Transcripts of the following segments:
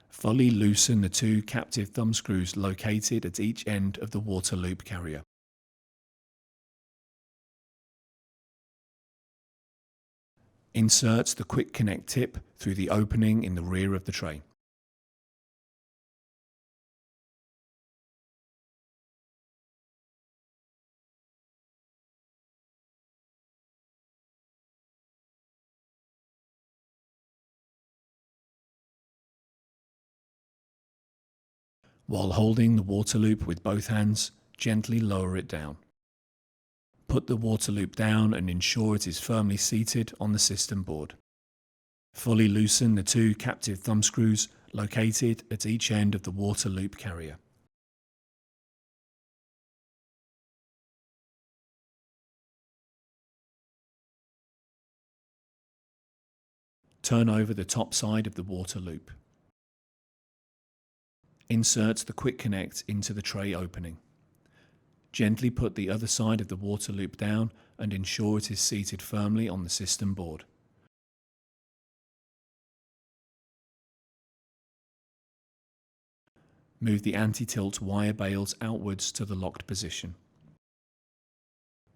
Fully loosen the two captive thumb screws located at each end of the water loop carrier. Insert the quick connect tip through the opening in the rear of the tray. While holding the water loop with both hands, gently lower it down. Put the water loop down and ensure it is firmly seated on the system board. Fully loosen the two captive thumb screws located at each end of the water loop carrier. Turn over the top side of the water loop. Insert the quick connect into the tray opening. Gently put the other side of the water loop down and ensure it is seated firmly on the system board. Move the anti-tilt wire bales outwards to the locked position.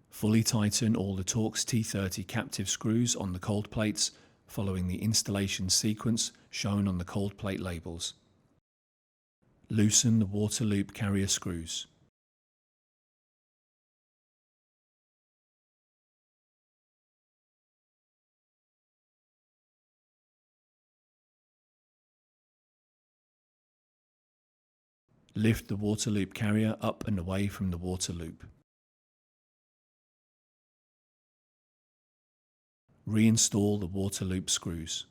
Fully tighten all the Torx T30 captive screws on the cold plates following the installation sequence shown on the cold plate labels. Loosen the water loop carrier screws. Lift the water loop carrier up and away from the water loop. Reinstall the water loop screws.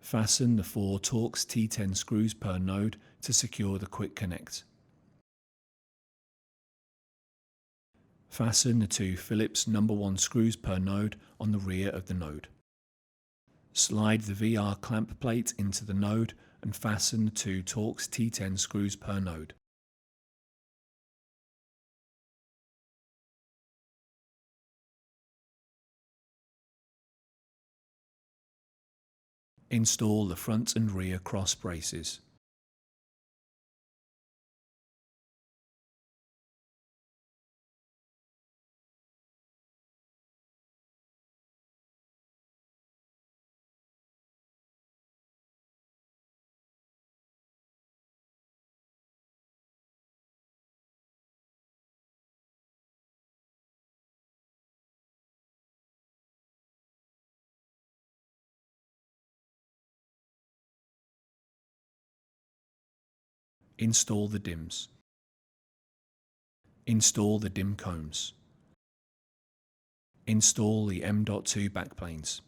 Fasten the 4 Torx T10 screws per node to secure the quick connect. Fasten the 2 Phillips No. 1 screws per node on the rear of the node. Slide the VR clamp plate into the node and fasten the 2 Torx T10 screws per node. Install the front and rear cross braces. Install the DIMMs. Install the DIMM combs. Install the M.2 backplanes.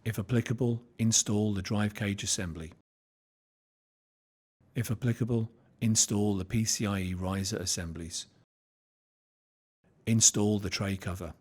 If applicable, install the drive cage assembly. If applicable, install the PCIe riser assemblies. Install the tray cover.